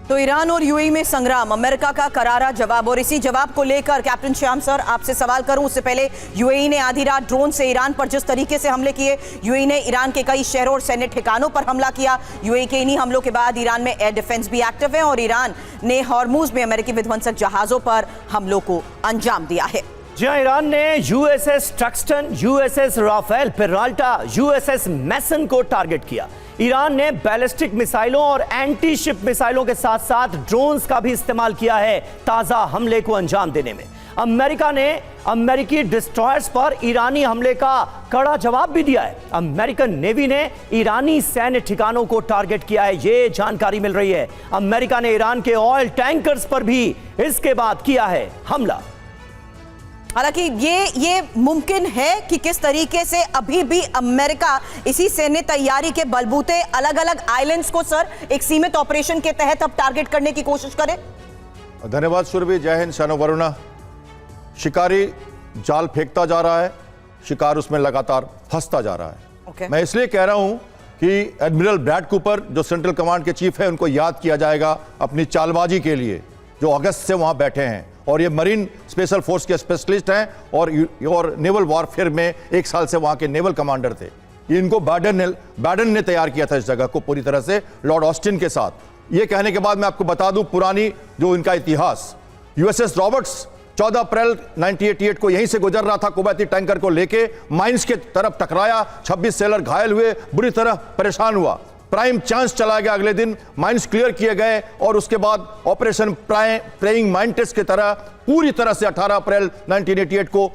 तो ईरान और यूएई में संग्राम, अमेरिका का करारा जवाब। और इसी जवाब को लेकर कैप्टन श्याम सर आपसे सवाल करूं उससे पहले, यूएई ने आधी रात ड्रोन से ईरान पर जिस तरीके से हमले किए, यूएई ने ईरान के कई शहरों और सैन्य ठिकानों पर हमला किया। यूएई के इन्हीं हमलों के बाद ईरान में एयर डिफेंस भी एक्टिव है और ईरान ने हॉर्मुज में अमेरिकी विध्वंसक जहाजों पर हमलों को अंजाम दिया है। जी हां, ईरान ने USS Truxtun, USS Rafael, Peralta, USS Mason को टारगेट किया। ईरान ने बैलिस्टिक मिसाइलों और एंटी शिप मिसाइलों के साथ साथ ड्रोन्स का भी इस्तेमाल किया है ताजा हमले को अंजाम देने में। अमेरिका ने अमेरिकी डिस्ट्रॉयर्स पर ईरानी हमले का कड़ा जवाब भी दिया है। अमेरिकन नेवी ने ईरानी सैन्य ठिकानों को टारगेट किया है, ये जानकारी मिल रही है। अमेरिका ने ईरान के ऑयल टैंकर्स पर भी इसके बाद किया है हमला। हालांकि ये मुमकिन है कि किस तरीके से अभी भी अमेरिका इसी सैन्य तैयारी के बलबूते अलग अलग आइलैंड्स को सर एक सीमित ऑपरेशन के तहत अब टारगेट करने की कोशिश करे। धन्यवाद सुरभि, जय हिंद, शानो वरुणा। शिकारी जाल फेंकता जा रहा है, शिकार उसमें लगातार फंसता जा रहा है। मैं इसलिए कह रहा हूं कि एडमिरल ब्रैड कूपर जो सेंट्रल कमांड के चीफ है, उनको याद किया जाएगा अपनी चालबाजी के लिए, जो अगस्त से वहां बैठे हैं। और ये मरीन स्पेशल फोर्स के स्पेशलिस्ट हैं और नेवल वॉरफेयर में 1 साल से वहां के नेवल कमांडर थे। इनको बाइडेन ने तैयार किया था इस जगह को पूरी तरह से लॉर्ड ऑस्टिन के साथ। ये कहने के बाद मैं आपको बता दूं पुरानी जो इनका इतिहास, यूएसएस रॉबर्ट्स 14 अप्रैल 1988 को यहीं से गुजर रहा था, कुवैती टैंकर को लेके माइंस के तरफ टकराया, 26 सेलर घायल हुए, बुरी तरह परेशान हुआ। प्राइम चांस चला गया, अगले दिन माइंस क्लियर किए गए और उसके बाद ऑपरेशन प्रेइंग माइंड टेस्ट की तरह पूरी तरह से 18 अप्रैल 1988 को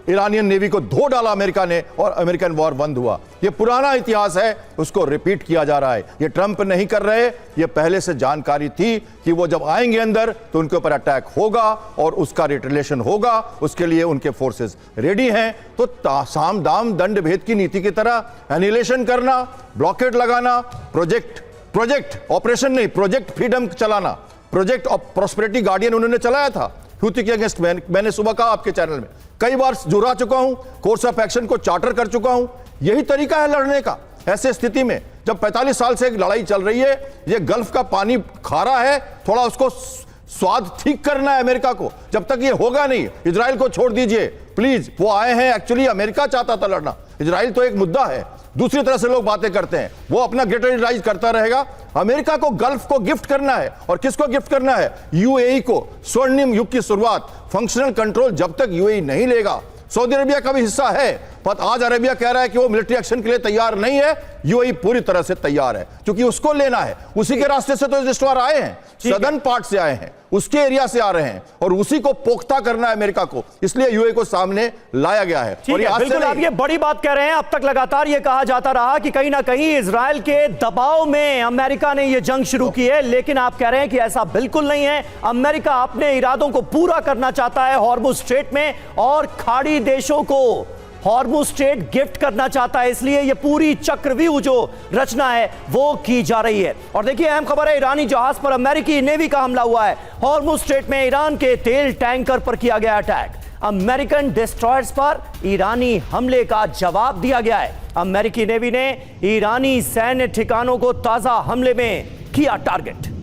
ईरानियन नेवी को धो डाला अमेरिका ने और अमेरिकन वॉर बंद हुआ। यह पुराना इतिहास है, उसको रिपीट किया जा रहा है। ये ट्रंप नहीं कर रहे, ये पहले से जानकारी थी कि वो जब आएंगे अंदर तो उनके ऊपर अटैक होगा और उसका रिटेलिएशन होगा, उसके लिए उनके फोर्सेस रेडी हैं। तो साम दाम दंड भेद की नीति की तरह एनिहिलेशन करना, ब्लॉकेड लगाना, प्रोजेक्ट ऑपरेशन नहीं, प्रोजेक्ट फ्रीडम चलाना, प्रोजेक्ट ऑफ प्रॉस्पेरिटी गार्डियन उन्होंने चलाया था हूथी के अगेंस्ट। मैंने सुबह कहा आपके चैनल में, कई बार जुरा चुका हूं, कोर्स ऑफ एक्शन को चार्टर कर चुका हूं। यही तरीका है लड़ने का। ऐसे स्थिति में जब 45 साल से एक लड़ाई चल रही है, ये गल्फ का पानी खारा है, थोड़ा उसको स्वाद ठीक करना है अमेरिका को। जब तक ये होगा नहीं, इजराइल को छोड़ दीजिए प्लीज। वो आए हैं, एक्चुअली अमेरिका चाहता था लड़ना, इजराइल तो एक मुद्दा है। दूसरी तरह से लोग बातें करते हैं, वो अपना ग्रेटराइज करता रहेगा। अमेरिका को गल्फ को गिफ्ट करना है। और किसको गिफ्ट करना है? यूएई को। स्वर्णिम युग की शुरुआत, फंक्शनल कंट्रोल जब तक यूएई नहीं लेगा। सऊदी अरेबिया का भी हिस्सा है, पर आज अरेबिया कह रहा है कि वो मिलिट्री एक्शन के लिए तैयार नहीं है। यूएई पूरी तरह से तैयार है, क्योंकि उसको लेना है। उसी के रास्ते से तो डिस्ट्रॉयर आए हैं, सदर्न पार्ट से आए हैं, उसके एरिया से आ रहे हैं और उसी को पोख्ता करना है अमेरिका को, इसलिए यूएई को सामने लाया गया है। और ये बिल्कुल आप ये बड़ी बात कह रहे हैं। अब तक लगातार ये कहा जाता रहा कि कहीं ना कहीं इजराइल के दबाव में अमेरिका ने ये जंग शुरू की है, लेकिन आप कह रहे हैं कि ऐसा बिल्कुल नहीं है। अमेरिका अपने इरादों को पूरा करना चाहता है हॉर्मुज स्ट्रेट में और खाड़ी देशों को हॉर्मुज स्ट्रेट गिफ्ट करना चाहता है, इसलिए ये पूरी चक्रव्यूह जो रचना है वो की जा रही है। और देखिए अहम खबर है, ईरानी जहाज पर अमेरिकी नेवी का हमला हुआ है। हॉर्मुज स्ट्रेट में ईरान के तेल टैंकर पर किया गया अटैक। अमेरिकन डिस्ट्रॉयर्स पर ईरानी हमले का जवाब दिया गया है। अमेरिकी नेवी ने ईरानी सैन्य ठिकानों को ताजा हमले में किया टारगेट।